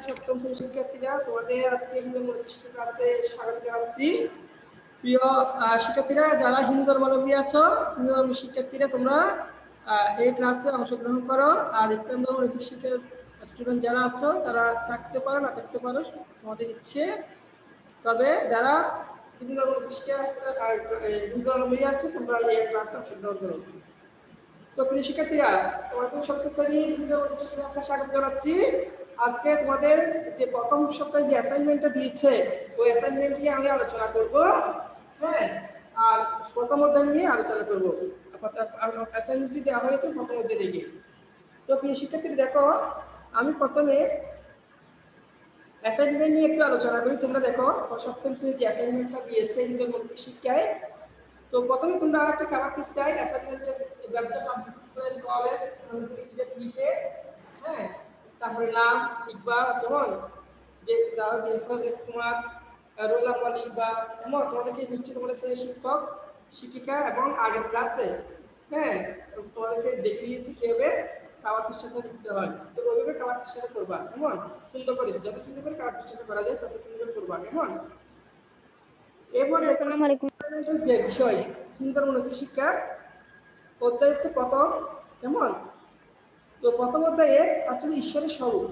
সপ্তম শ্রেণীর শিক্ষার্থীরা, তোমাদের আজকে হিন্দু ধর্মাবলম্বী ক্লাসে স্বাগত জানাচ্ছি। প্রিয় শিক্ষার্থীরা, যারা হিন্দু ধর্মাবলম্বী আছো, হিন্দু ধর্মের শিক্ষার্থীরা, তোমরা এই ক্লাসে অংশগ্রহণ করো। আর ইসলাম ধর্মের শিক্ষার স্টুডেন্ট যারা আছো তারা থাকতে পারো, না থাকতে পারো, তোমাদের ইচ্ছে। তবে যারা হিন্দু ধর্মের হিন্দু ধর্মাবলম্বী আছো, তোমরা এই ক্লাসে অংশগ্রহণ করো। তো প্রিয় শিক্ষার্থীরা, তোমাদের সপ্তম শ্রেণীর হিন্দু ধর্মের ক্লাসে স্বাগত জানাচ্ছি। আজকে তোমাদের যে প্রথম সপ্তাহে যে অ্যাসাইনমেন্টটা দিয়েছে, ওই অ্যাসাইনমেন্ট নিয়ে আমি আলোচনা করব। হ্যাঁ, আর প্রথম অধ্যায় নিয়ে আলোচনা করব। অ্যাসাইনমেন্টটি দেওয়া হয়েছে প্রথম অধ্যায় থেকে। তো প্রিয় শিক্ষার্থী, দেখো, আমি প্রথমে অ্যাসাইনমেন্ট নিয়ে একটু আলোচনা করি। তোমরা দেখো, সপ্তম শ্রেণীর যে অ্যাসাইনমেন্টটা দিয়েছে হিন্দু মৌলিক শিক্ষায়, তো প্রথমে তোমরা একটা খাবার পৃষ্ঠায় অ্যাসাইনমেন্টের ব্যবসা পাবলিক স্কুল কলেজ লিখে, হ্যাঁ, তারপরে নাম লিখবা, কেমন, যে তারা তোমার রোল নাম্বার লিখবা, কেমন, তোমাদেরকে নিশ্চয়ই তোমাদের শ্রেণীর শিক্ষক শিক্ষিকা এবং আগের ক্লাসে, হ্যাঁ, তোমাদেরকে দেখে দিয়েছি কিভাবে খাবার পৃষ্ঠাটা লিখতে হয়। তো ওইভাবে খাবার পৃষ্ঠাটা করবা, কেমন, সুন্দর করে, যত সুন্দর করে খাবার পৃষ্ঠাটা করা যায় তত সুন্দর করবা, কেমন। এরপর বিষয় হিন্দু ধর্মাবলম্বী শিক্ষা অধ্যায় হচ্ছে প্রথম, কেমন। তো প্রথম অধ্যায়ে হচ্ছে ঈশ্বরের স্বরূপ।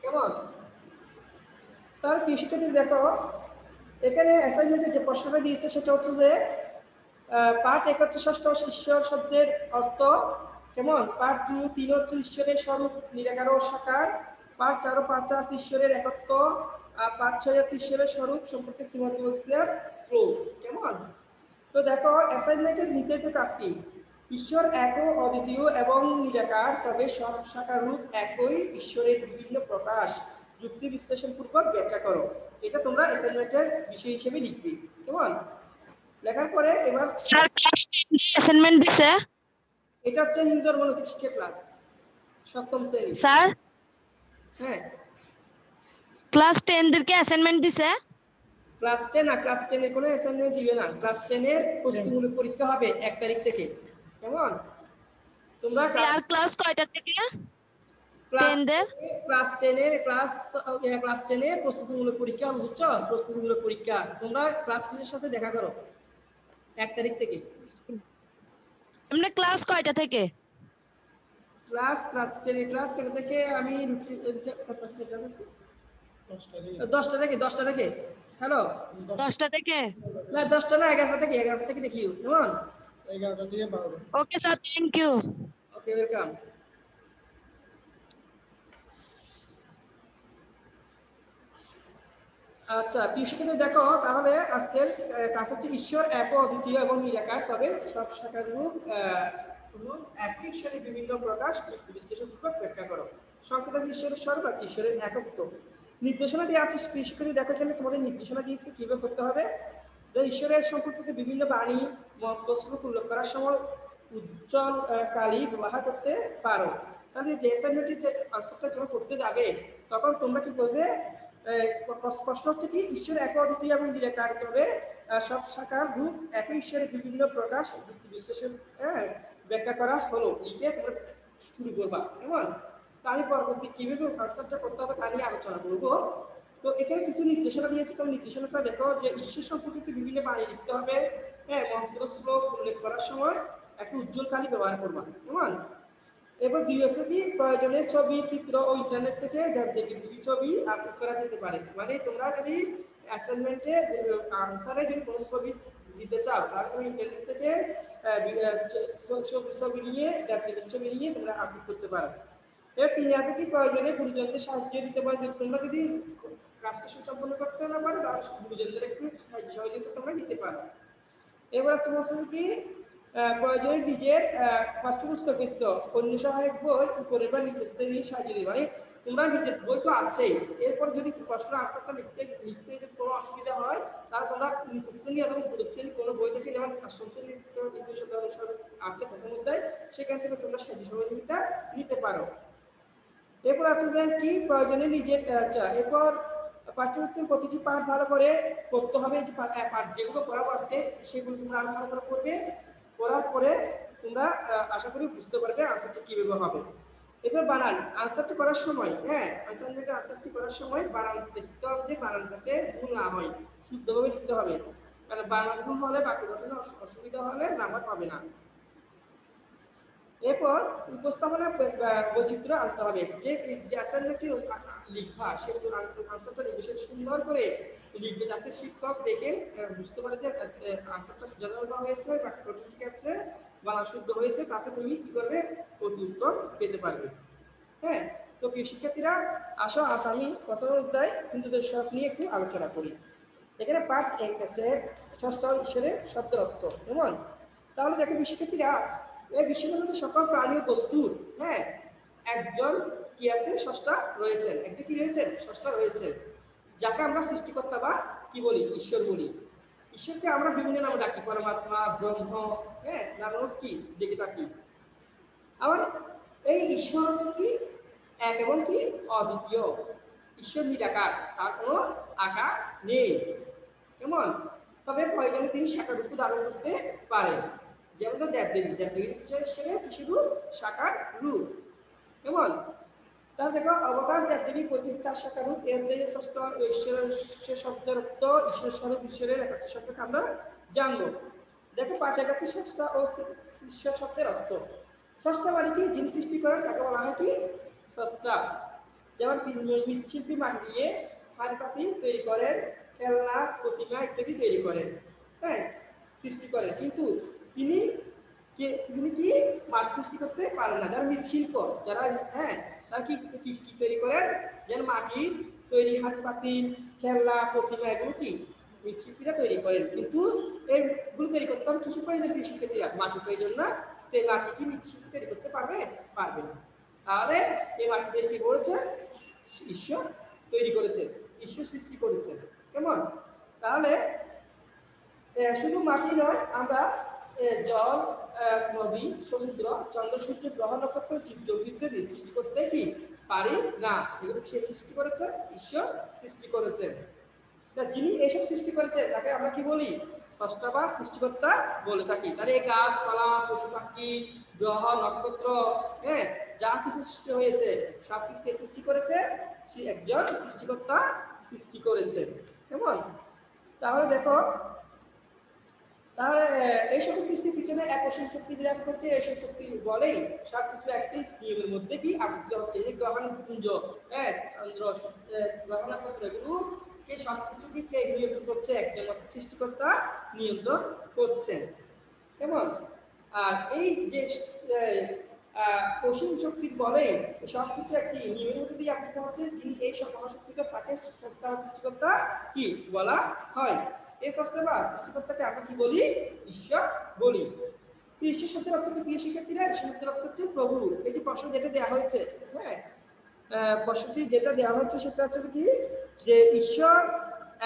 কেমন, তার শিক্ষার্থী দেখো, এখানে অ্যাসাইনমেন্টে যে প্রশ্নটা দিয়েছে সেটা হচ্ছে যে পাঠ 61 ঈশ্বর শব্দের অর্থ, কেমন। পাঠ 2-3 হচ্ছে ঈশ্বরের স্বরূপ নিরাকার ও সাকার। পাঠ 4 ও 5 আছে ঈশ্বরের একত্ব। পাঠ 6 হচ্ছে ঈশ্বরের স্বরূপ সম্পর্কে শ্রীমতী বক্তৃতার স্রোত, কেমন। তো দেখো, অ্যাসাইনমেন্টের নির্ধারিত কাজ কি? ঈশ্বর এক ও অদ্বিতীয় এবং নিরাকার, তবে সব সাকার রূপ একই ঈশ্বরের বিভিন্ন প্রকাশ যুক্তি বিশ্লেষণপূর্বক ব্যাখ্যা করো। এটা তোমরা অ্যাসাইনমেন্টের বিষয় হিসেবে লিখবে, কেমন। লেখার পরে এবার স্যার অ্যাসাইনমেন্ট দিছে, এটা হচ্ছে হিন্দু ধর্মাবলম্বী শিক্ষা ক্লাস সপ্তম শ্রেণী। স্যার হ্যাঁ, ক্লাস 10 দেরকে অ্যাসাইনমেন্ট দিছে। ক্লাস 10 না, ক্লাস 10 এর কোনো অ্যাসাইনমেন্ট দিবে না। ক্লাস 10 এর প্রস্তুতিমূলক পরীক্ষা হবে 1 তারিখ থেকে, কেমন। তোমরা আর ক্লাস কয়টা থেকে? ক্লাস 10 দের ক্লাস 10 এর প্রস্তুতিমূলক পরীক্ষা, বুঝছো, প্রস্তুতিমূলক পরীক্ষা। তোমরা ক্লাস 10 এর সাথে দেখা করো 1 তারিখ থেকে। এমনি ক্লাস কয়টা থেকে? ক্লাস 10 এর ক্লাস কয়টা থেকে? আমি 10টা থেকে। হ্যালো, 10টা থেকে? না 10টা না, 11টা থেকে দেখিও, কেমন। 11টা থেকে 12টা। Okay sir, thank you. Okay, welcome. আচ্ছা, বিষয়টা দেখো, তাহলে আজকের কাজ হচ্ছে ঈশ্বর এক ও অদ্বিতীয় এবং নিরাকার, তবে সব শাখার রূপ একই ঈশ্বরের বিভিন্ন প্রকাশ বিশ্লেষণপূর্বক ব্যাখ্যা করো। সংকেত আছে ঈশ্বরের স্বরূপ আর ঈশ্বরের একত্ব। নির্দেশনা দিয়ে আছে, বিষয়টা দেখো, এখানে তোমাদের নির্দেশনা দিয়েছে কিভাবে করতে হবে। ঈশ্বরের সম্পর্কিত বিভিন্ন বাণী মন্ত্র শ্লোক উল্লেখ করার সময় উজ্জ্বল কালি ব্যবহার করতে পারো। তাহলে যে অ্যাসাইনমেন্টটি আনসারটা যখন করতে যাবে, তখন তোমরা কি করবে? প্রশ্ন হচ্ছে কি, ঈশ্বর এক অদ্বিতীয় এবং নিরাকার, তবে সব শাখার রূপ একই ঈশ্বরের বিভিন্ন প্রকাশ যুক্তি বিশ্লেষণ ব্যাখ্যা করা হলো, লিখে তোমরা শুরু করবা, কেমন। তা আমি পরবর্তী কিভাবে আনসারটা করতে হবে তা নিয়ে আলোচনা করবো। তো এখানে কিছু নির্দেশনা দিয়েছে, তুমি নির্দেশনাটা দেখো, যে ঈশ্বর সম্পর্কিত বিভিন্ন বাণী লিখতে হবে, হ্যাঁ, মন্ত্র শ্লোক উল্লেখ করার সময় একটু উজ্জ্বল কালি ব্যবহার করবা, কেমন। এবার 2 হচ্ছে কি, প্রয়োজনের ছবি, চিত্র ও ইন্টারনেট থেকে দেবদেবীর ছবি আপলোড করা যেতে পারে। মানে তোমরা যদি অ্যাসাইনমেন্টে আনসারে যদি কোনো ছবি দিতে চাও, তাহলে তুমি ইন্টারনেট থেকে ছবি নিয়ে দেবদেবীর ছবি নিয়ে তোমরা আপলোড করতে পারো। এবার 3 আছে কি, প্রয়োজনে গুরুজনদের সাহায্য দিতে পারে। যদি তোমরা যদি কাজটা সুসম্পন্ন করতে না পারো, তাহলে গুরুজনদের একটু সহযোগিতা তোমরা নিতে পারো। এবার হচ্ছে বলছে কি, প্রয়োজনে নিজের পাঠ্যপুস্তক ব্যতীত অন্য সহায়ক বই উপরের বা নিচের শ্রেণীর সাহায্য দিবে। মানে তোমরা নিজের বই তো আছেই, এরপর যদি প্রশ্ন আনসারটা লিখতে যদি কোনো অসুবিধা হয় তাহলে তোমরা নিচের শ্রেণী এবং উপরের শ্রেণী কোনো বই থেকে, যেমন অষ্টম শ্রেণীর আছে প্রথম অধ্যায়, সেখান থেকে তোমরা সাহায্য সহযোগিতা নিতে পারো। এরপর আছে যে কি প্রয়োজনে নিজের এরপর পাঠ্যপুস্তকের প্রতিটি পাঠ ভালো করে পড়তে হবে। যে পাঠ যেগুলো পড়াবো আজকে সেগুলো তোমরা আরো ভালো করে পড়বে, পড়ার পরে তোমরা আশা করি বুঝতে পারবে আনসারটা কিভাবে হবে। এরপর বানান, আনসারটি করার সময়, হ্যাঁ অ্যাসাইনমেন্টে আনসারটি করার সময় বানান দেখতে হবে যে বানান যাতে ভুল না হয়, শুদ্ধভাবে লিখতে হবে, কারণ বানান ভুল হলে বাক্য গঠনে অসুবিধা হলে নাম্বার পাবে না। এরপর উপস্থাপনা বৈচিত্র্য আনতে হবে, যে অ্যাসাইনমেন্টটি লিখবা সেগুলো আনসারটা লিখবে সে সুন্দর করে লিখবে যাতে শিক্ষক দেখে বুঝতে পারে যে আনসারটা যথাযথ হয়েছে, বাক্যটি ঠিক আছে, বাংলা শুদ্ধ হয়েছে, তাতে তুমি কি করবে প্রতি উত্তর পেতে পারবে। হ্যাঁ, তো প্রিয় শিক্ষার্থীরা আসো আজ আমি প্রথম অধ্যায় হিন্দুদের শখ নিয়ে একটু আলোচনা করি। এখানে পাঠ 1 আছে ষষ্ঠ ঈশ্বরের শব্দের অর্থ, কেমন? তাহলে দেখো প্রিয় শিক্ষার্থীরা, এই বিশ্বের মধ্যে সকল প্রাণী ও বস্তুর, হ্যাঁ একজন কি আছে স্রষ্টা রয়েছেন, একটা কি রয়েছেন স্রষ্টা রয়েছেন, যাকে আমরা সৃষ্টিকর্তা বা কি বলি ঈশ্বর বলি। ঈশ্বরকে আমরা বিভিন্ন নামে ডাকি, পরমাত্মা, ব্রহ্ম, হ্যাঁ নানান কি ডেকে থাকি। আবার এই ঈশ্বর হচ্ছে কি এক এবং কি অদ্বিতীয়, ঈশ্বর নিরাকার, তার কোনো আকার নেই, কেমন? তবে প্রয়োজনে তিনি সাকার রূপ ধারণ করতে পারেন, যেমন দেবদেবী, দেবদেবী হিসেবে কৃষি রূপ সাকার রূপ, কেমন? তাহলে দেখো অবতার দেবদেবী পরিবর্তিত তার সাকার রূপ, এর যে ষষ্ঠ ঈশ্বরের শব্দের অর্থ ঈশ্বর স্বরূপ, ঈশ্বরের একটা শব্দকে আমরা জানবো। দেখো পাঠের কাছে ষষ্ঠ ও ঈশ্বর শব্দের অর্থ। ষষ্ঠ মানে কি যিনি সৃষ্টি করেন তাকে বলা হয় কি স্রষ্টা। যেমন মৃৎশিল্পী মাটি দিয়ে হাড়ি পাতিল তৈরি করেন, খেলনা, প্রতিমা ইত্যাদি তৈরি করেন, হ্যাঁ সৃষ্টি করেন, কিন্তু তিনি কি মাছ সৃষ্টি করতে পারেন না। যারা মৃৎশিল্প, যারা হ্যাঁ তারা কি তৈরি করেন, যেন মাটির তৈরি হাড়ি পাতিল, খেলনা, প্রতিমা এগুলো কি মৃৎশিল্পীরা তৈরি করেন, কিন্তু এইগুলো তৈরি করতে হবে কিসের প্রয়োজন? শিক্ষার্থীরা মাটির প্রয়োজন না, তো এই মাটি কি মৃৎশিল্পী তৈরি করতে পারবে? পারবে না। তাহলে এই মাটিদের কি করেছে? ঈশ্বর তৈরি করেছে, ঈশ্বর সৃষ্টি করেছে, কেমন? তাহলে শুধু মাটি নয়, আমরা জল, নদী, সমুদ্র, চন্দ্র, সূর্য, গ্রহ, নক্ষত্র, জীবজন্তু ইত্যাদি সৃষ্টি করতে কি পারি না, এগুলো সে সৃষ্টি করেছে, ঈশ্বর সৃষ্টি করেছেন। যিনি এইসব সৃষ্টি করেছেন তাকে আমরা কি বলি? স্রষ্টা বা সৃষ্টিকর্তা বলে থাকি। তার এই গাছপালা, পশু পাখি, গ্রহ, নক্ষত্র, হ্যাঁ যা কিছু সৃষ্টি হয়েছে সব কিছুকে সৃষ্টি করেছে সে একজন সৃষ্টিকর্তা সৃষ্টি করেছে, কেমন? তাহলে দেখো, তাহলে এইসব সৃষ্টির পিছনে এক অসীম শক্তি বিরাজ করছে, এইসব শক্তি বলেই সবকিছু একটি নিয়মের মধ্যে কি আবৃত হচ্ছে। এই গ্রহাণুপুঞ্জ, হ্যাঁ চন্দ্র, গ্রহ, নক্ষত্র এগুলোকে সবকিছুকে কে নিয়ন্ত্রণ করছে? একজন সৃষ্টিকর্তা নিয়ন্ত্রণ করছেন, কেমন? আর এই যে অসীম শক্তির বলেই সবকিছু একটি নিয়মের মধ্যে দিয়ে আবৃত হচ্ছে, যিনি এই সব মহাশক্তিটা তাকে স্রষ্টা সৃষ্টিকর্তা কি বলা হয়। এই স্রষ্টা বা সৃষ্টিকর্তাকে আমরা কি বলি? ঈশ্বর বলি। ঈশ্বর শব্দের অর্থ কি প্রিয় শিক্ষার্থীরা? ঈশ্বর শব্দের অর্থ হচ্ছে প্রভু। এই যে প্রশ্ন যেটা দেওয়া হয়েছে, হ্যাঁ প্রশ্নটি যেটা দেওয়া হচ্ছে সেটা হচ্ছে কি যে ঈশ্বর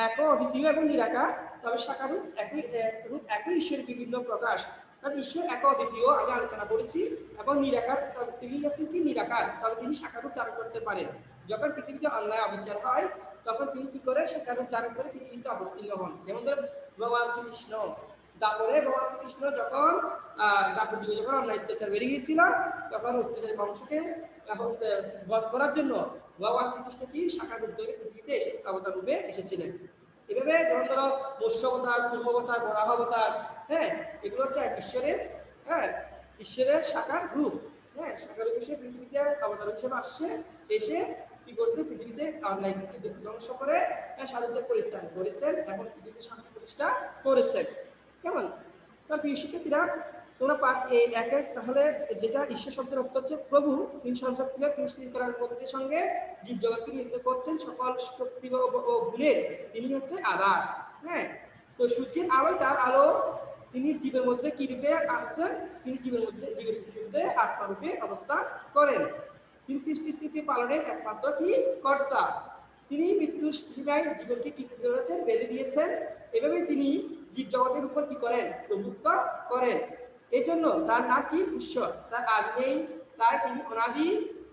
এক অদ্বিতীয় এবং নিরাকার, তবে শাখা রূপ একই ঈশ্বরের বিভিন্ন প্রকাশ। কারণ ঈশ্বর এক অদ্বিতীয় আমি আলোচনা করেছি, এবং নিরাকার, তিনি হচ্ছেন কি নিরাকার, তবে তিনি শাখা রূপ ধারণ করতে পারেন। যখন পৃথিবীতে অন্যায় অবিচার হয় তখন তিনি কি করে? শাখা রূপ ধারণ করে পৃথিবীতে অবতীর্ণ হন। যেমন ধরো ভগবান শ্রীকৃষ্ণ, তারপরে ভগবান শ্রীকৃষ্ণ যখন তারপর যুগে যখন অন্যায় অত্যাচার বেড়ে গিয়েছিল, তখন অত্যাচারী বংশকে বধ করার জন্য ভগবান শ্রীকৃষ্ণ কি শাখা রূপ ধরে পৃথিবীতে এসে অবতার রূপে এসেছিলেন। এভাবে যেমন ধরো মৎস্য অবতার, পূর্ব অবতার, বরাহ অবতার, হ্যাঁ এগুলো হচ্ছে ঈশ্বরের, হ্যাঁ ঈশ্বরের শাখার রূপ, হ্যাঁ শাখা রূপ এসে পৃথিবীতে অবতার হিসেবে আসছে, এসে কি করছে? পৃথিবীতে অন্যায় ধ্বংস করে সাধুদের পরিত্রাণ করেছেন এবং পৃথিবীতে শান্তি প্রতিষ্ঠা করেছেন, কেমন? তার প্রিয় শিক্ষার্থীরা তোমরা পাঠ এই একের, তাহলে যেটা ঈশ্বর শব্দের অর্থ হচ্ছে প্রভু, তিনি সর্বশক্তিমান, তিনি শৃঙ্খলার মধ্যে সঙ্গে জীব জগৎকে নিয়ন্ত্রণ করছেন, সকল শক্তি ও গুণের তিনি হচ্ছে আধার, হ্যাঁ তো সূর্যের আলোয় তার আলো, তিনি জীবের মধ্যে কি রূপে আসছেন? তিনি জীবের মধ্যে আত্মারূপে অবস্থান করেন। তিনি সৃষ্টি স্থিতি পালনের একমাত্র কি কর্তা। তিনি মৃত্যুর সীমায় জীবনকে কি করেছেন, বেঁধে দিয়েছেন। এভাবে তিনি জীব জগতের উপর কি করেন, প্রভুত্ব করেন। এই জন্য তার নাম কি ঈশ্বর। তার আদি নেই, তাই তিনি অনাদি।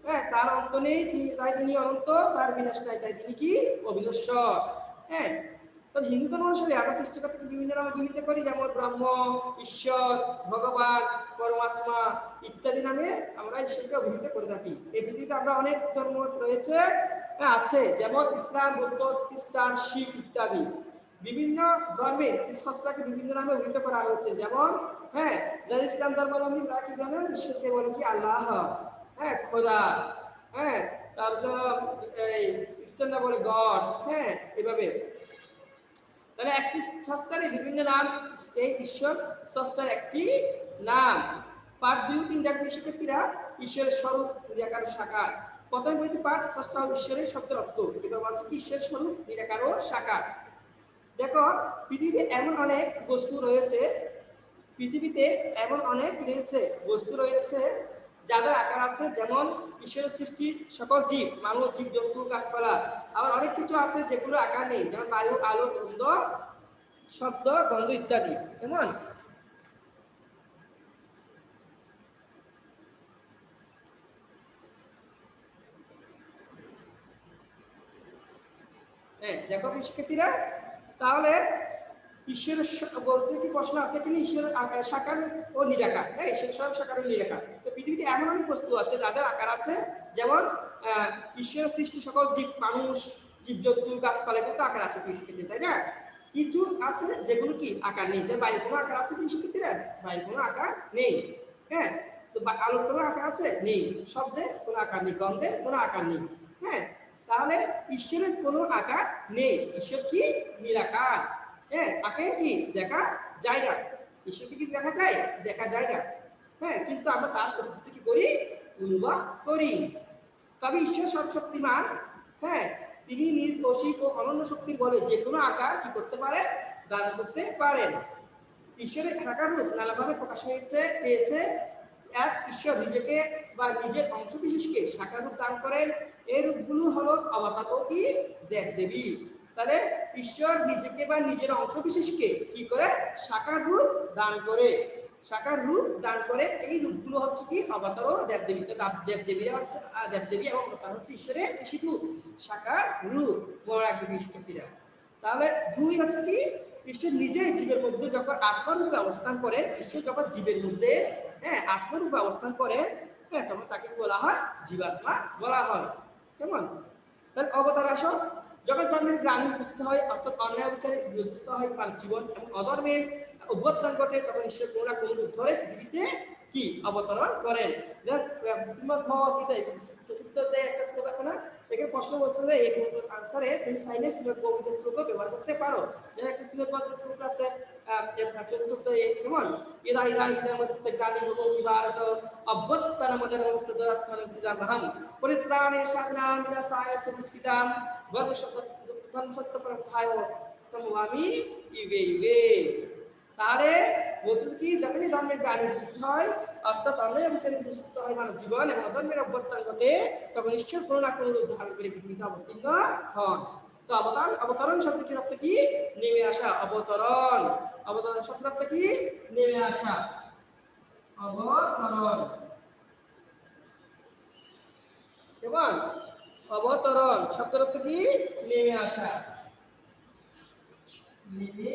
হ্যাঁ, তার অন্ত নেই, তাই তিনি অনন্ত। তার বিনাশ নাই, তাই তিনি কি অবিনশ্বর। হ্যাঁ, তো হিন্দু ধর্ম অনুসারে আমরা সৃষ্টিকর্তাকে বিভিন্ন নামে অভিহিত করি, যেমন ব্রহ্ম, ঈশ্বর, ভগবান, পরমাত্মা ইত্যাদি নামে আমরা ঈশ্বরকে অভিহিত করে থাকি। এই পৃথিবীতে আমরা অনেক ধর্ম রয়েছে, আছে, যেমন ইসলাম, বৌদ্ধ, খ্রিস্টান, শিখ ইত্যাদি। বিভিন্ন ধর্মের স্রষ্টাকে বিভিন্ন নামে অভিহিত করা হচ্ছে। যেমন হ্যাঁ, যারা ইসলাম ধর্মাবলম্বী তারা কি জানেন, ঈশ্বরকে বলে কি আল্লাহ, হ্যাঁ, খোদা। হ্যাঁ, তারপর এই খ্রিস্টানরা বলে গড। হ্যাঁ, এভাবে। তাহলে এক স্রষ্টার বিভিন্ন নাম, এই ঈশ্বর স্রষ্টার একটি নাম। পাঠ 2 ও 3 দেখবেন শিক্ষার্থীরা, ঈশ্বরের স্বরূপ, নিরাকার ও সাকার। প্রথমে বলেছি পাঠ স্রষ্টা ও ঈশ্বরের শব্দের অর্থ, এবার বলছে কি ঈশ্বরের স্বরূপ, নিরাকার ও সাকার। দেখো, পৃথিবীতে এমন অনেক বস্তু রয়েছে, পৃথিবীতে এমন অনেক বস্তু রয়েছে যাদের আকার আছে, যেমন ঈশ্বরের সৃষ্টি সকল জীব, মানুষ, জীব জন্তু, গাছপালা। আবার অনেক কিছু আছে যেগুলো আকার নেই, যেমন বায়ু, আলো, গন্ধ, শব্দ, গন্ধ ইত্যাদি। কেমন? হ্যাঁ, দেখো শিক্ষার্থীরা, তাহলে ঈশ্বরের বলছে কি, প্রশ্ন আছে কি ঈশ্বরের সাকার ও নিরাকার। হ্যাঁ, ঈশ্বরের সব সাকার ও নিরাকার। তো পৃথিবীতে এমন অনেক বস্তু আছে যাদের আকার আছে, যেমন ঈশ্বরের সৃষ্টি সকল জীব, মানুষ, জীবজন্তু, গাছপালা, কিন্তু আকার আছে পৃথিবীতে, তাই না? কিছু আছে যেগুলো কি আকার নেই। তাই বায়ুর কোনো আকার আছে কি শিক্ষার্থীরা? বায়ুর কোনো আকার নেই। হ্যাঁ, তো আলোর কোনো আকার আছে? নেই। শব্দের কোনো আকার নেই, গন্ধের কোনো আকার নেই। হ্যাঁ, তাহলে ঈশ্বরের কোনো আকার নেই। ঈশ্বর কি নিরাকার। হ্যাঁ, তাকে কি দেখা যায় না। ঈশ্বরকে কি দেখা যায়? দেখা যায় না। হ্যাঁ, কিন্তু আমরা তার প্রস্তুতি কি করি? অনুভব করি। তবে ঈশ্বর সর্বশক্তিমান। হ্যাঁ, তিনি নিজ অসীম ও অনন্য শক্তির বলে যে কোনো আকার কি করতে পারে? দান করতে পারেন। ঈশ্বরের একাকার রূপ নানাভাবে প্রকাশ পেয়েছে। এক ঈশ্বর নিজেকে বা নিজের অংশ বিশেষকে সাকার রূপ দান করেন। এই রূপগুলো হলো অবতার ও কি দেবদেবী। তাহলে ঈশ্বর নিজেকে বা নিজের অংশ বিশেষকে কি করে? সাকার রূপ দান করে। সাকার রূপ দান করে। এই রূপগুলো হচ্ছে কি অবতার ও দেবদেবী। দেবদেবীরা হচ্ছে দেবদেবী এবং অবতার হচ্ছে ঈশ্বরের কৃষি রূপ, সাকার রূপ। বড় একদম শিক্ষার্থীরা, তাহলে 2 হচ্ছে কি, ঈশ্বর নিজেই জীবের মধ্যে যখন আত্মরূপে অবস্থান করেন, ঈশ্বর যখন জীবের মধ্যে হ্যাঁ আত্মরূপে অবস্থান করেন, হ্যাঁ, তখন তাকে বলা হয় জীবাত্মা বলা হয়। কেমন? তাহলে অবতার আসো, যখন ধর্মের গ্রামে উপস্থিত হয়, অর্থাৎ অন্যায় বিচারে বিরোধিত হয় মানব জীবন এবং অধর্মের অভ্যুত্থান ঘটে, তখন ঈশ্বর কোনো না কোনো রূপ ধরে পৃথিবীতে কি অবতরণ করেন। শ্রীমদ্ ভগবদ্গীতা চতুর্থ অধ্যায়ে একটা শ্লোক আছে না, এখানে প্রশ্ন বলছে যে এই আনসারে তুমি চাইলে শ্রীমদ্ ভগবদ্গীতা শ্লোক ব্যবহার করতে পারো। যেন একটা শ্রীমদ্ ভগবদ্গীতা শ্লোক আছে চতুর্থ কেমন, ইদা ইদা ইদমস্তে গ্লানি ভগবতি ভারত অভ্যুত্থানমদর্মস্তে দদাত্মনমসিদামহং পরিত্রাণে সাধনাং বিনাশায় সুনিষ্কৃতাং ধর্মসংস্থাপনার্থায় সম্মামি যুগে যুগে। তাহলে বলছে কি, যখনই ধর্মের গ্লানি উপস্থিত হয়, অর্থাৎ অন্যায় বিচারে উপস্থিত হয় মানব জীবন এবং ধর্মের অভ্যুত্থান ঘটে, তখন ঈশ্বর কোনো না কোনো রূপ ধারণ করে পৃথিবীতে অবতীর্ণ হন। তো অবতরণ শব্দটির অর্থ কি? নেমে আসা। অবতরণ, অবতরণ শব্দের অর্থ কি? নেমে আসা। অবতরণ, কেমন? অবতরণ শব্দের অর্থ কি? নেমে আসা। নেমে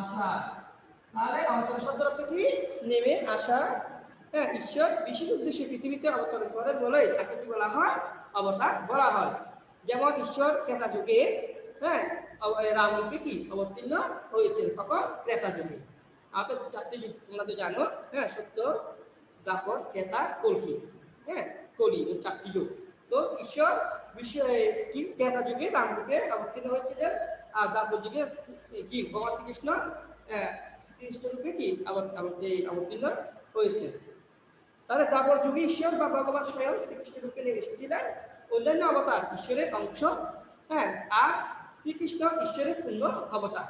আসা। তাহলে অবতরণ শব্দের অর্থ কি? নেমে আসা। হ্যাঁ, ঈশ্বর বিশেষ উদ্দেশ্যে পৃথিবীতে অবতরণ করেন বলে তাকে কি বলা হয়? অবতার বলা হয়। যেমন ঈশ্বর ত্রেতা যুগে হ্যাঁ রামরূপে কি অবতীর্ণ হয়েছেন তখন ত্রেতা যুগে। আমাদের 4টি যুগ তোমরা তো জানো, হ্যাঁ, সত্য, দাপর, ত্রেতা, কলকি। হ্যাঁ, কলি, 4টি যুগ। তো ঈশ্বর কি ত্রেতা যুগে রামরূপে অবতীর্ণ হয়েছিলেন, আর দাপর যুগে কি ভগবান শ্রীকৃষ্ণ শ্রীকৃষ্ণ রূপে কি অবতীর্ণ হয়েছে। তাহলে দাপর যুগে ঈশ্বর বা ভগবান স্বয়ং শ্রীকৃষ্ণ রূপে নেমে এসেছিলেন। অন্যান্য অবতার ঈশ্বরের অংশ, হ্যাঁ, আর শ্রীকৃষ্ণ ঈশ্বরের পূর্ণ অবতার।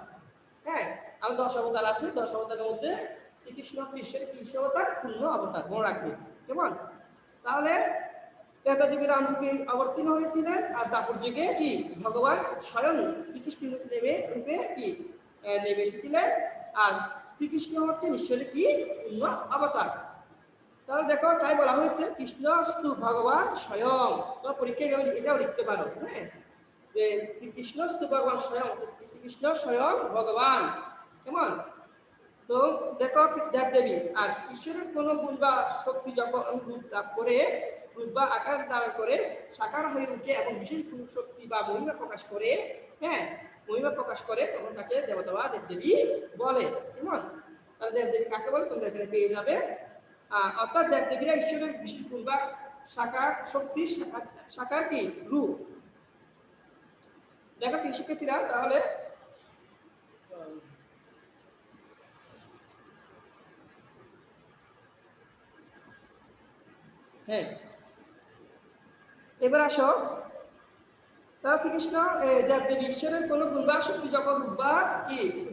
হ্যাঁ, আমার 10 অবতার আছে, 10 অবতারের মধ্যে শ্রীকৃষ্ণ হচ্ছে ঈশ্বরের কৃষ্ণ অবতার, পূর্ণ অবতার, মনে রাখবে। কেমন? তাহলে ত্রেতা যুগে রামরূপে অবতীর্ণ হয়েছিলেন, আর তারপর যুগে কি ভগবান স্বয়ং শ্রীকৃষ্ণ নেমে রূপে কি নেমে এসেছিলেন। আর শ্রীকৃষ্ণ হচ্ছেন ঈশ্বরের কি পূর্ণ অবতার। তাহলে দেখো, তাই বলা হয়েছে কৃষ্ণ স্তু ভগবান স্বয়ং। তোমার পরীক্ষায় এটাও লিখতে পারো, হ্যাঁ, যে শ্রীকৃষ্ণ স্তু ভগবান স্বয়ং, শ্রীকৃষ্ণ স্বয়ং ভগবান। কেমন? তো দেখো, দেবদেবী আর ঈশ্বরের কোন গুণ বা শক্তি যখন রূপ লাভ করে, রূপ বা আকার ধারণ করে সাকার হয়ে উঠে এবং বিশেষ গুণ শক্তি বা মহিমা প্রকাশ করে, হ্যাঁ, মহিমা প্রকাশ করে, তখন তাকে দেবতা বা দেবদেবী বলে। কেমন? তাহলে দেবদেবী কাকে বলে তোমরা এখানে পেয়ে যাবে। অর্থাৎ দেবদেবীরা ঈশ্বরের বিশেষ গুণ বা সাকার শক্তি, সাকার কি রূপ। দেখো প্রিয় শিক্ষার্থীরা, তাহলে হ্যাঁ, এবার আসো, তারা শ্রীকৃষ্ণ দেবদেবী ঈশ্বরের কোন গুণ বা শক্তি যখন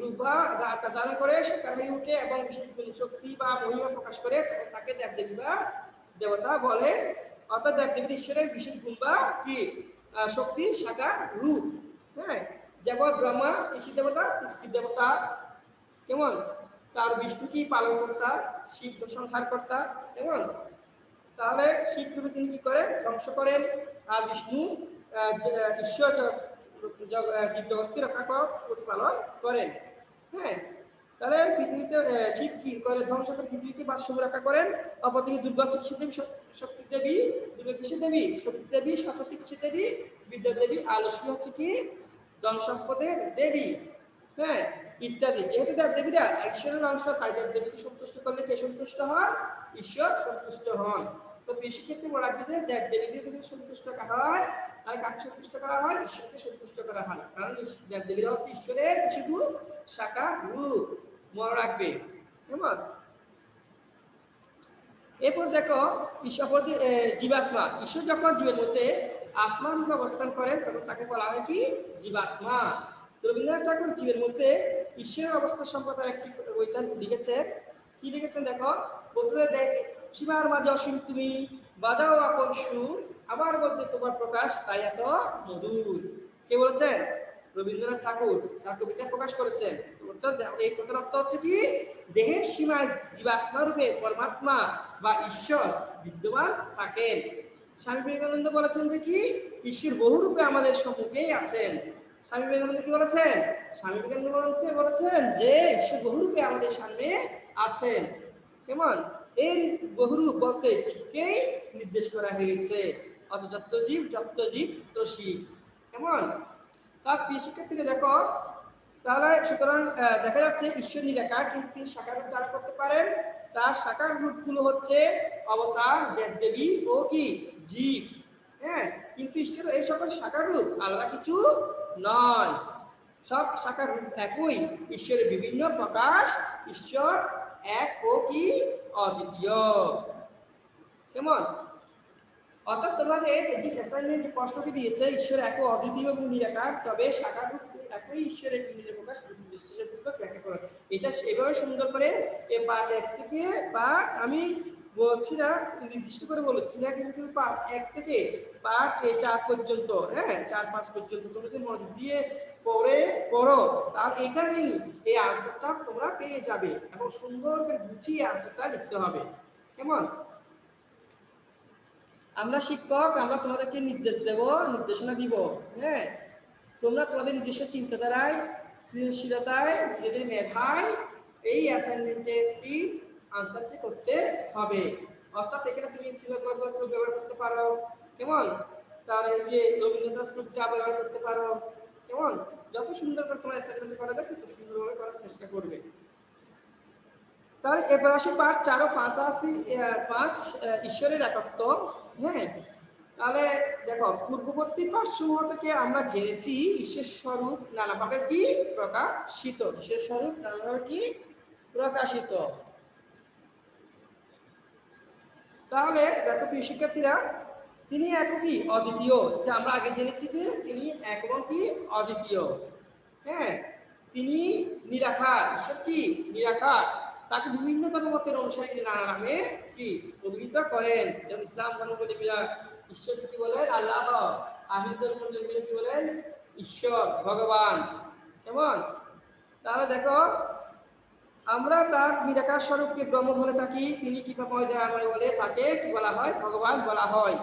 রূপ বা আকার ধারণ করে সাকার হয়ে উঠে এবং বিশেষ গুণ শক্তি বা মহিমা প্রকাশ করে, তখন তাকে দেবদেবী বা দেবতা বলে। অর্থাৎ দেবদেবীর ঈশ্বরের বিশেষ গুণ বা শক্তির সাকার রূপ। হ্যাঁ, যেমন ব্রহ্মা কৃষি দেবতা, সৃষ্টির দেবতা। কেমন? তার বিষ্ণু কি পালন কর্তা, শিব সংহার কর্তা। কেমন? তাহলে শিবরূপে তিনি কি করে ধ্বংস করেন, আর বিষ্ণু ঈশ্বর জীব জগৎকে রক্ষা প্রতিপালন করেন। হ্যাঁ, তাহলে পৃথিবীতে শিব কি করে ধ্বংস করে পৃথিবীকে ভারসাম্য রক্ষা করেন। অপরদিকে দুর্গা কিসের দেবী? শক্তি দেবী। দুর্গা কিসের দেবী? শক্তি দেবী। সরস্বতী কিসের দেবী? বিদ্যা দেবী। আর লক্ষ্মী হচ্ছে কি ধন সম্পদের দেবী। হ্যাঁ, ইত্যাদি। যেহেতু দেবদেবীরা ঈশ্বরের অংশ, তাই দেবদেবীকে সন্তুষ্ট করলে কে সন্তুষ্ট হন? ঈশ্বর সন্তুষ্ট হন। তো বেশি ক্ষেত্রে বলা হয়েছে দেবদেবীদেরকে সন্তুষ্ট করা হয়, আর কাকে সন্তুষ্ট করা হয়? ঈশ্বরকে সন্তুষ্ট করা হয়। কারণ দেবদেবীরা হচ্ছে ঈশ্বরের কিছু রূপ, সাকার রূপ। মনে রাখবে। কেমন? এরপর দেখো, ঈশ্বর জীবাত্মা। ঈশ্বর যখন জীবের মধ্যে আত্মা রূপে অবস্থান করেন, তখন তাকে বলা হয় কি জীবাত্মা। রবীন্দ্রনাথ ঠাকুর জীবের মধ্যে ঈশ্বরের অবস্থা সম্পর্কে একটি কবিতা লিখেছেন। কি লিখেছেন দেখো, বলছে সীমার মাঝে অসীম তুমি, বাজাও আপন সুর, আমার মধ্যে তোমার প্রকাশ তাই এত মধুর। কে বলেছেন? রবীন্দ্রনাথ ঠাকুর তার কবিতা প্রকাশ করেছেন। এই কথার অর্থ হচ্ছে কি, দেহের সীমায় জীবাত্মা রূপে পরমাত্মা বা ঈশ্বর বিদ্যমান থাকেন। স্বামী বিবেকানন্দ বলেছেন যে কি ঈশ্বর বহু রূপে আমাদের সম্মুখেই আছেন। স্বামী বিবেকানন্দ কি বলেছেন? স্বামী বিবেকানন্দ বলেছেন যে ঈশ্বর বহু রূপে আমাদের সামনে আছেন। কেমন? এর বহুরূপ বলতে জীবকেই নির্দেশ করা হয়েছে। অত যত জীব তো শিব। কেমন? তার প্রিয় শিক্ষার্থীরা দেখো, তাহলে সুতরাং দেখা যাচ্ছে ঈশ্বর নিরাকার, কিন্তু তিনি সাকার রূপ ধারণ করতে পারেন। তার সাকার রূপগুলো হচ্ছে অবতার, দেবদেবী ও কি জীব। হ্যাঁ, কিন্তু ঈশ্বর এই সকল সাকার রূপ আলাদা কিছু নয়। সব সাকার রূপ একই। ঈশ্বরের বিভিন্ন প্রকাশ। ঈশ্বর এক ও কি অদ্বিতীয়। কেমন? অর্থাৎ তোমাদের যে অ্যাসাইনমেন্ট প্রশ্নটি দিয়েছে, ঈশ্বর এক ও অদ্বিতীয় এবং নিরাকার, তবে সাকার রূপ একই ঈশ্বরের বিভিন্ন প্রকাশ বিশ্লেষণপূর্বক ব্যাখ্যা করো। এটা এভাবে সুন্দর করে এই পার্ট 1 থেকে পার্ট, আমি বলছি না, নির্দিষ্ট করে বলছি না, কিন্তু তুমি পার্ট 1 থেকে পার্ট 4 পর্যন্ত, হ্যাঁ 4-5 পর্যন্ত তুমি যদি মনোযোগ দিয়ে পড়ো, আর এখানেই এই আনসারটা তোমরা পেয়ে যাবে এবং সুন্দর করে গুছিয়ে আনসারটা লিখতে হবে। কেমন? আমরা শিক্ষক, আমরা তোমাদেরকে নির্দেশ দেব, নির্দেশনা দিব। হ্যাঁ, তোমরা তোমাদের নিজস্ব চিন্তাধারায়, সৃজনশীলতায়, নিজেদের মেধায় এই অ্যাসাইনমেন্টটি আনসারটি করতে হবে। অর্থাৎ এখানে তুমি শ্লোক ব্যবহার করতে পারো। কেমন? তার এই যে রবীন্দ্রনাথ শ্লোকটা ব্যবহার করতে পারো। কেমন? যত সুন্দর করে তোমার অ্যাসাইনমেন্ট করা যায় তত সুন্দরভাবে করার চেষ্টা করবে। তাহলে এবার আসি পার্ট 4 ও 5 ঈশ্বরের একত্ব। হ্যাঁ, তাহলে দেখো, পূর্ববর্তী পাঠসমূহ থেকে আমরা জেনেছি ঈশ্বর স্বরূপ নানাভাবে কি প্রকাশিত। ঈশ্বর স্বরূপ নানাভাবে কি প্রকাশিত। তাহলে দেখো প্রিয় শিক্ষার্থীরা, তিনি এক কি অদ্বিতীয়, এটা আমরা আগে জেনেছি যে তিনি এক এবং কি অদ্বিতীয়। হ্যাঁ, তিনি নিরাকার। ঈশ্বর কি নিরাকার। তাকে বিভিন্ন ধর্মমতের অনুসারী নানা নামে কি অভিহিত করেন। যেমন ইসলাম ধর্মাবলম্বীরা ঈশ্বরকে কি বলেন? আল্লাহ। আর হিন্দু ধর্মাবলম্বীরা কি বলেন? ঈশ্বর, ভগবান। কেমন? তাহলে দেখো, আমরা তার নিরাকার স্বরূপকে ব্রহ্ম বলে থাকি, তিনি কৃপাময় দয়াময় বলে তাকে কি বলা হয়? ভগবান বলা হয়।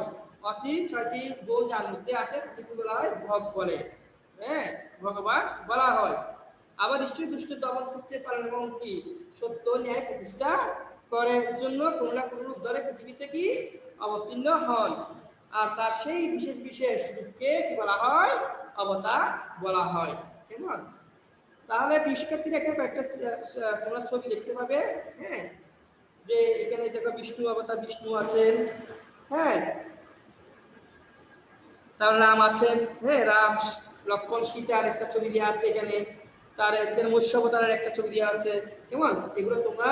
অতি 6টি গুণ যার মধ্যে আছে তাকে কি বলা হয়? ভগ বলে। হ্যাঁ, ভগবান বলা হয়। আবার নিশ্চয়ই দুষ্ট দমন সৃষ্টির পালন এবং কি সত্য ন্যায় প্রতিষ্ঠা করার জন্য কোনো না কোনো রূপ ধরে পৃথিবীতে কি অবতীর্ণ হন। আর তার সেই বিশেষ বিশেষ রূপকে কি বলা হয়? অবতার বলা হয়। কেমন? তাহলে শিক্ষার্থীরা এখানে কয়েকটা তোমরা ছবি দেখতে পাবে। হ্যাঁ, যে এখানে দেখো বিষ্ণু অবতার, বিষ্ণু আছেন। হ্যাঁ, তার রাম আছেন। হ্যাঁ, রাম, লক্ষ্মণ, সীতার একটা ছবি দেওয়া আছে এখানে। তার এখানে মৎস্য অবতারের একটা ছবি দেওয়া আছে। কেমন? এগুলো তোমরা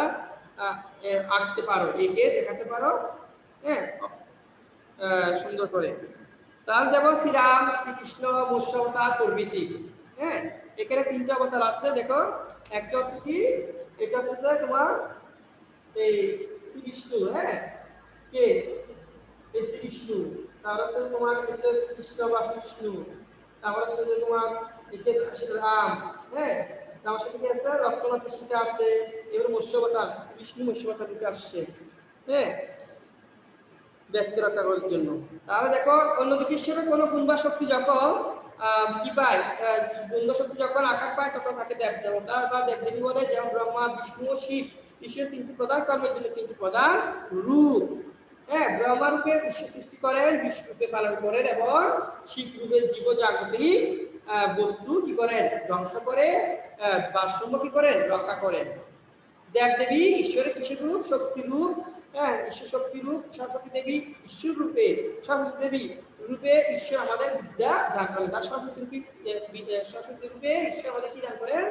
আঁকতে পারো, এঁকে দেখাতে পারো। হ্যাঁ, সুন্দর করে। তার যেমন শ্রীরাম, শ্রীকৃষ্ণ, মৎস্য অবতার প্রভৃতি। হ্যাঁ, এখানে 3টা অবতার আছে দেখো। একটা হচ্ছে কি, এটা হচ্ছে যে তোমার এই শ্রীবিষ্ণু। হ্যাঁ, কে? এই শ্রীবিষ্ণু। তারপর হচ্ছে তোমার হচ্ছে কৃষ্ণ বা শ্রীবিষ্ণু। তারপর হচ্ছে যে তোমার এখানে রাম। হ্যাঁ, তার সাথে কি আছে? লক্ষ্মণ আছে, সীতা আছে। এবার মৎস্য অবতার, বিষ্ণু মৎস্য অবতার দুটো আসছে। হ্যাঁ, ব্যক্তিকে রক্ষা করার জন্য। তাহলে দেখো, অন্যদিকে ঈশ্বরের কোনো গুণ বা শক্তি যখন কি পায়, গুণ বা শক্তি যখন আকার পায় তখন তাকে দেব দেবতা বা দেবদেবী বলে। যেমন ব্রহ্মা, বিষ্ণু ও শিব ঈশ্বরের 3টি প্রধান কর্মের জন্য 3টি প্রধান রূপ। হ্যাঁ, ব্রহ্মা রূপে ঈশ্বর সৃষ্টি করেন, বিষ্ণু রূপে পালন করেন এবং শিব রূপে জীব জাগতিক বস্তু কি করেন? ধ্বংস করে, ভারসাম্য কি করেন? রক্ষা করেন। দেবদেবী ঈশ্বরের কিসের রূপ? শক্তি রূপ। হ্যাঁ, ঈশ্বর শক্তি রূপ। সরস্বতী দেবী ঈশ্বর রূপে, সরস্বতী দেবী রূপে ঈশ্বর আমাদের বিদ্যা দান করেন। তার সরস্বতী রূপে, সরস্বতী রূপে ঈশ্বর আমাদের কি দান করেন?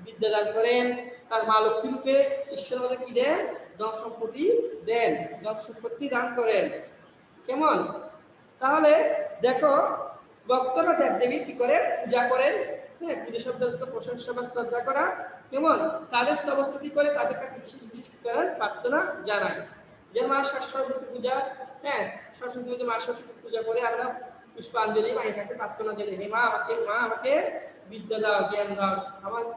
বিদ্যা দান করেন। তার মা লক্ষ্মী রূপে ঈশ্বর আমাদের কি দেন? ধন সম্পত্তি দেন, ধন সম্পত্তি দান করেন। কেমন? তাহলে দেখো, ভক্তরা দেবদেবী কি করে? পূজা করেন। হ্যাঁ, পুজো শব্দ প্রশংসা বা শ্রদ্ধা করা। কেমন? তাদের স্তবস্তুতি করে, তাদের কাছে বিশেষ বিশেষ করেন প্রার্থনা জানায়। যেমন মা সরস্বতী পূজা। হ্যাঁ, সরস্বতী পূজা, মা সরস্বতী পূজা করে আমরা পুষ্পাঞ্জলি মায়ের কাছে প্রার্থনা জানাই। হে মা, আমাকে বিদ্যা দাও, জ্ঞান দাও।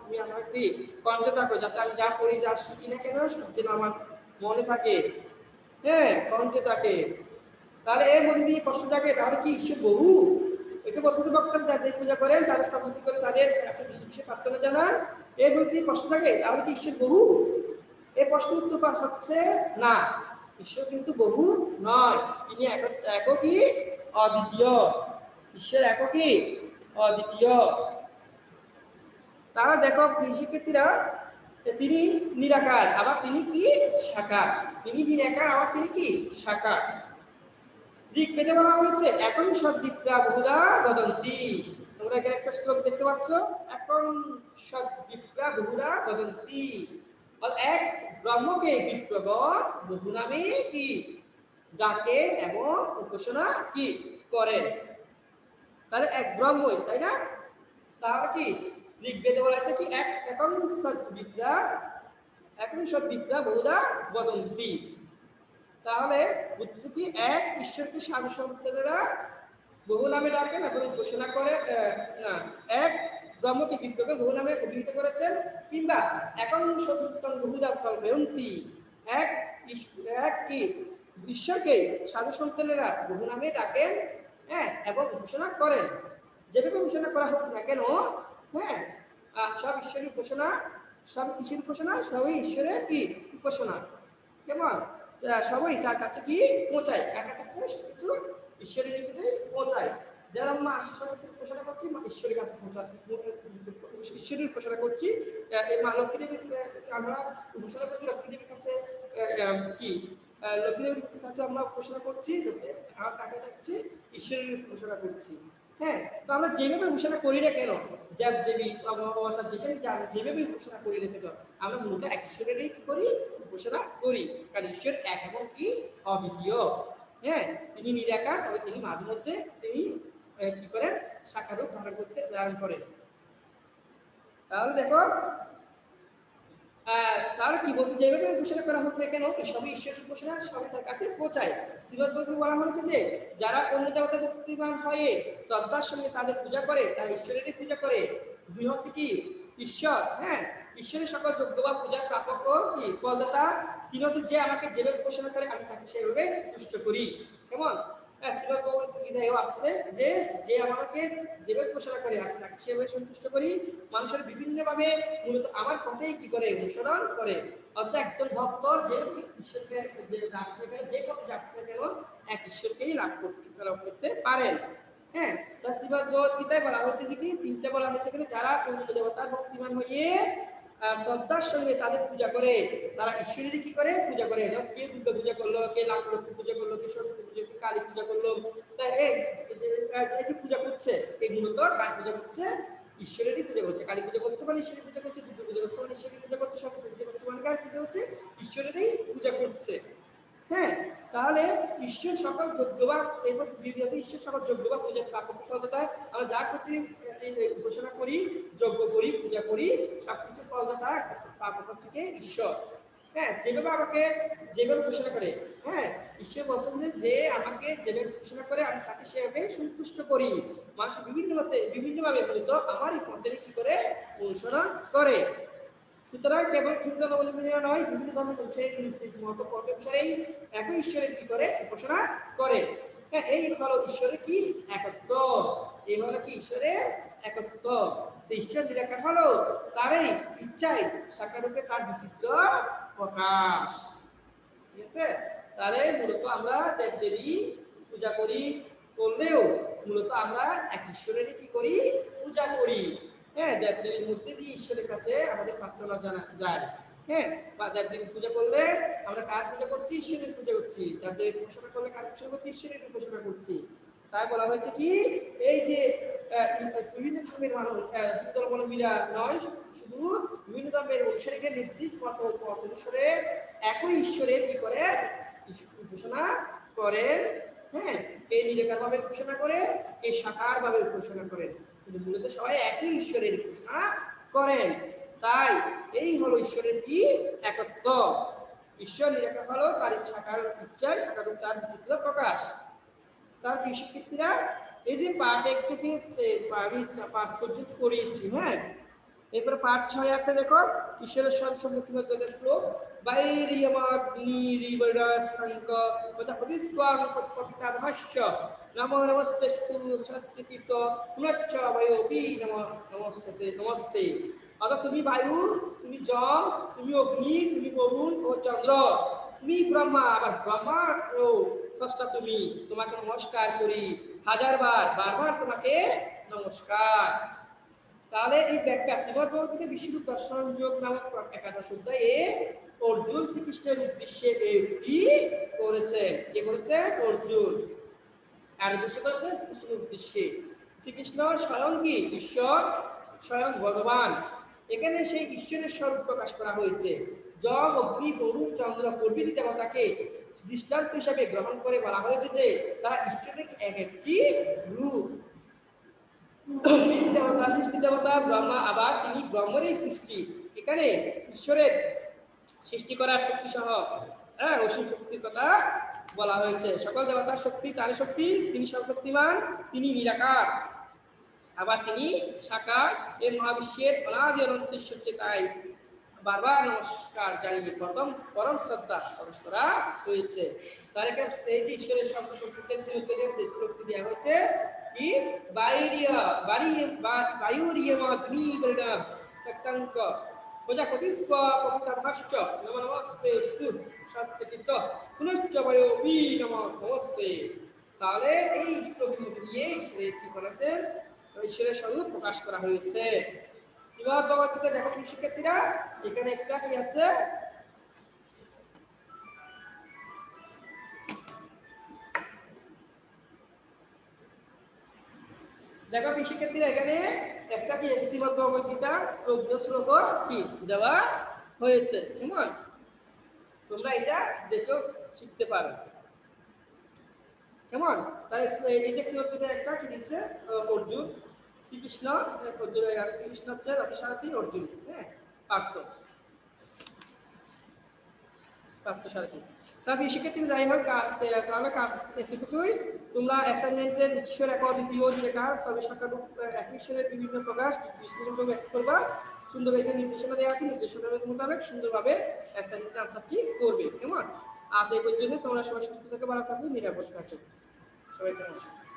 তুমি আমার কি কণ্ঠে থাকো, যাতে আমি যা করি, যা শিখি না কেন সব যেন আমার মনে থাকে। হ্যাঁ, কণ্ঠে থাকে। তাহলে এর মধ্যে দিয়ে প্রশ্ন জাগে, তাহলে কি ঈশ্বর বহু? একে বসতি ভক্তরা যাদের পূজা করেন, তাদের স্থাপতি করে, তাদের কাছে বিশেষ বিশেষ প্রার্থনা জানান। এর মধ্যে দিয়ে প্রশ্ন জাগে, তাহলে কি ঈশ্বর বহু? এই প্রশ্ন উত্তর হচ্ছে না, ঈশ্বর কিন্তু বহু নয়। তিনি একই, অদ্বিতীয়। ঈশ্বর একই, অদ্বিতীয়। তারা দেখো শিক্ষার্থীরা, তিনি নিরাকার, আবার তিনি কি সাকার। তিনি নিরাকার, আবার তিনি কি সাকার। ঋগ্বেদে বলা হয়েছে এখন সদ্বিপ্রা বহুধা বদন্তি। তোমরা এখানে একটা শ্লোক দেখতে পাচ্ছ, এখন সদ্বিপ্রা বহুধা বদন্তি। এক ব্রহ্মকে বিপ্রগণ বহু নামে কি ডাকে এবং উপাসনা কি করেন। তাহলে এক ব্রহ্মই, তাই না? তাহলে কি ঋগ্বেদে বলা আছে কি এখন সদ্বিপ্রা বহুধা বদন্তি। তাহলে বুঝছে কি এক ঈশ্বরকে সাধু সন্তানেরা বহু নামে ডাকেন এবং ঘোষণা করে। না, এক ব্রহ্মকে বিপ্রকে বহু নামে অভিহিত করেছেন। কিংবা এখন সত্যম বহুধা কল্পয়ন্তি, এক এক কি ঈশ্বরকে সাধু সন্তানেরা বহু নামে ডাকেন। হ্যাঁ, এবং ঘোষণা করেন। যেভাবে ঘোষণা করা হোক না কেন, হ্যাঁ, সব ঈশ্বরের ঘোষণা, সব কিসের ঘোষণা? সবই ঈশ্বরের কি উপাসনা। কেমন? সবাই তার কাছে কি পৌঁছায়, কার কাছে সবকিছু ঈশ্বরের নিকটে পৌঁছায়। যারা আমরা সরস্বতীর উপাসনা করছি, ঈশ্বরের কাছে ঈশ্বরের উপাসনা করছি। এই মা লক্ষ্মী দেবীর আমরা উপাসনা করছি, লক্ষ্মী দেবীর কাছে কি লক্ষ্মী দেবীর কাছে আমরা উপাসনা করছি, আর কাকে ডাকছি? ঈশ্বরের উপাসনা করছি। হ্যাঁ, তো আমরা যেভাবে উপাসনা করি না কেন, দেব দেবী অবতার যেখানে যেভাবে উপাসনা করি না কেন, আমরা মূলত এক ঈশ্বরেরই কি করি? উপাসনা করি। কারণ ঈশ্বর এক এবং কি অদ্বিতীয়। হ্যাঁ, তিনি নিরাকার, তবে তিনি মাঝে মধ্যে তিনি কি করেন? সাকার রূপ ধারণ করেন। তাহলে দেখো, তাহলে কি বলছে যেভাবে ঘোষণা করা হোক না কেন এই সবই ঈশ্বরের ঘোষণা সবাই তার কাছে পৌঁছায়। শ্রীমদ্ ভগবতে বলা হয়েছে যে যারা অন্য দেবতা ভক্তিমান হয়ে শ্রদ্ধার সঙ্গে তাদের পূজা করে তারা ঈশ্বরেরই পূজা করে। দুই হচ্ছে কি ঈশ্বর, হ্যাঁ, ঈশ্বরের সকল যোগ্য বা পূজার প্রাপক কি ফলদাতা। তিন হচ্ছে যে আমাকে যেভাবে ঘোষণা করে আমি তাকে সেভাবে তুষ্ট করি। কেমন? শ্রীমদ্ ভগবদ্গীতায়ও আছে যে যে আমাকে যেভাবে ঘোষণা করে আমি তাকে সেভাবে সন্তুষ্ট করি। মানুষের বিভিন্নভাবে মূলত আমার পথেই কি করে অনুসরণ করে। অর্থাৎ একজন ভক্ত যে ঈশ্বরকে যে লাভ করতে যে পথে যাত্রা কেন এক ঈশ্বরকেই লাভ করতে পারেন। হ্যাঁ, তা শ্রীমদ্ ভগবদ্গীতায় বলা হচ্ছে যে কি তিনটা বলা হচ্ছে কিন্তু যারা অন্য দেবতার ভক্তিমান হয়ে শ্রদ্ধার সঙ্গে তাদের পূজা করে তারা ঈশ্বরেরই কি করে পূজা করে। কে দুর্গা পূজা করলো, কে লক্ষ্মী পূজা করলো, কে সরস্বতী পূজা, কে কালী পূজা করলো। তাই এই যে পূজা করছে এই মূলত কালী পূজা করছে ঈশ্বরেরই পূজা করছে। কালী পূজা করছে মানে ঈশ্বরের পূজা করছে, দুর্গা পূজা করছে মানে ঈশ্বরের পূজা করছে, সরস্বতী পূজা করছে মানে কালী পূজা হচ্ছে ঈশ্বরেরই পূজা করছে। হ্যাঁ, তাহলে ঈশ্বর সকল যোগ্য বা এরপর দ্বিতীয় আছে ঈশ্বর সকল যোগ্য বা পূজার প্রাপক ফলদাতা। আমরা যা কিছু ঘোষণা করি, যজ্ঞ করি, পূজা করি, সবকিছু ফলদাতা প্রাপক হচ্ছে কি ঈশ্বর। হ্যাঁ, যেভাবে আমাকে যেভাবে ঘোষণা করে, হ্যাঁ, ঈশ্বর বলছেন যে আমাকে যেভাবে ঘোষণা করে আমি তাকে সেভাবে সন্তুষ্ট করি। মানুষ বিভিন্নভাবে মূলত আমার এই পথের কি করে অনুসরণ করে। সুতরাং কেবল হিন্দু ধর্মাবলম্বীরা নয়, বিভিন্ন ধর্মের অনুসারী নিজ নিজ মত পথ অনুসারেই একই ঈশ্বরের কি করে উপাসনা করে। হ্যাঁ, এই হলো ঈশ্বরের কি একত্ব। এই হলো কি ঈশ্বরের একত্ব। ঈশ্বর নিরাকার হলো তারই ইচ্ছায় সাকারূপে তার বিচিত্র প্রকাশ। ঠিক আছে? তাহলে মূলত আমরা দেবদেবী পূজা করি করলেও মূলত আমরা এক ঈশ্বরেরই কি করি পূজা করি। হ্যাঁ, দেবদেবীর মধ্যে দিয়ে ঈশ্বরের কাছে আমাদের প্রার্থনা জানা যায়। হ্যাঁ, বা দেবদেবী পূজা করলে আমরা কার পূজা করছি? ঈশ্বরের পূজা করছি। দেবদেবীর উপাসনা করলে কার উপাসনা করছি? ঈশ্বরের উপাসনা করছি। তাই বলা হয়েছে কি এই যে বিভিন্ন ধর্মের মানুষ হিন্দু ধর্মাবলম্বীরা নয়, শুধু বিভিন্ন ধর্মের অনুসারীকে নিজ নিজ মত অনুসারে একই ঈশ্বরের কি করে উপাসনা করেন। হ্যাঁ, এই নিরাকার ভাবে উপাসনা করে, এই সাকার ভাবে উপাসনা করেন, কিন্তু মূলত সবাই একই ঈশ্বরের উপাসনা করেন। তাই এই হলো ঈশ্বরের কি একত্ব। ঈশ্বর নিরাকার হলো তার সাকার ইচ্ছায় সাকার তার বিচিত্র প্রকাশ। তার কৃষিক্ষেত্রীরা এই যে পার্ট 1 থেকে আমি 5 পর্যন্ত করিয়েছি। হ্যাঁ, এরপরে পার্ট 6 আছে, দেখো ঈশ্বরের সর্বসম্মত শ্লোক বাইরিয়মাগ্নি রিবরাসঙ্ক প্রজাপতিস্ত্বং প্রতিপপিতামহশ্চ নমো নমস্তেস্তু শাস্ত্রীকৃত পুনশ্চ বায়োপি নমস্তে নমস্তে। অর্থাৎ তুমি বায়ু, তুমি জল, তুমি অগ্নি, তুমি বরুণ ও চন্দ্র, তুমি ব্রহ্মা, আবার ব্রহ্মা ও স্রষ্টা তুমি, তোমাকে নমস্কার করি বারবার তোমাকে নমস্কার। তাহলে এই ব্যাখ্যা শ্রীমদ্ ভগবদ্গীতা বিশ্বরূপ দর্শন যোগ নামক একাদশ অধ্যায়ে অর্জুন শ্রীকৃষ্ণের উদ্দেশ্যে এই উক্তি করেছেন। কে করেছেন? অর্জুন। আর উদ্দেশ্য করেছে শ্রীকৃষ্ণের উদ্দেশ্যে। শ্রীকৃষ্ণ স্বয়ং কি ঈশ্বর, স্বয়ং ভগবান। এখানে সেই ঈশ্বরের স্বরূপ প্রকাশ করা হয়েছে। জল, অগ্নি, বরুণ, চন্দ্র প্রভৃতি দেবতাকে দৃষ্টান্ত হিসাবে গ্রহণ করে বলা হয়েছে যে তারা ঈশ্বরের এক একটি রূপ। তিনি দেবতা, সৃষ্টি দেবতা ব্রহ্মা, আবার তিনি ব্রহ্মেরই সৃষ্টি। এখানে ঈশ্বরের সৃষ্টি করার শক্তি সহ অসীম শক্তির কথা বলা হয়েছে। সকল দেবতার শক্তি তারই শক্তি, তিনি সর্বশক্তিমান, তিনি নিরাকার, আবার তিনি সাকার। এই মহাবিশ্বের অনাদি অনন্ত ঈশ্বরকে তাই বারবার নমস্কার জানিয়ে পরম শ্রদ্ধা প্রকাশ করা হয়েছে। তার এখানে এই যে ঈশ্বরের সর্বশক্তিকে শ্লোকটি দেওয়া হয়েছে কি বায়ুরিয়মাগ্নিবর্ণ তৎসঙ্ক প্রজাপতিস্ব পবিতামহশ্চ নমো নমস্তেস্তু শাস্ত্রকৃত পুনশ্চ বায়োপি নমো নমস্তে। তাহলে এই শ্লোকের মধ্যে দিয়ে ঈশ্বরের কি করেছেন? ঈশ্বরের স্বরূপ প্রকাশ করা হয়েছে। শ্রীমদ্ ভগবদ্গীতা দেখো শিক্ষার্থীরা, এখানে একটা কি আছে? দেখো শিক্ষার্থীরা, এখানে একটা কি শ্রীমদ্ ভগবদ্গীতা শ্লোক কি দেওয়া হয়েছে। কেমন? তোমরা এটা দেখো শিখতে পারো। কেমন? তাই এই যে শ্লোক একটা কি দিচ্ছে অর্জুন শ্রীকৃষ্ণ, শ্রীকৃষ্ণ হচ্ছে রথসারথী অর্জুন। হ্যাঁ, পার্থ। প্রাপ্ত সারথী। তবে সেক্ষেত্রে যাই হোক তাহলে কাজ এতটুকুই। তোমরা অ্যাসাইনমেন্টের ঈশ্বর একক দ্বিতীয় লেখা তবে শাখারূপ এক ঈশ্বরের বিভিন্ন প্রকাশ বিশ্লেষণ ব্যাখ্যা করবা। সুন্দর এখানে নির্দেশনা দেওয়া আছে, নির্দেশনার মোতাবেক সুন্দরভাবে অ্যাসাইনমেন্টের আনসারটি করবে। কেমন? আজ এই পর্যন্ত। তোমরা সবাই সুস্থ থাকো, ভালো থাকো, নিরাপদ থাকো। সবাইকে নমস্কার।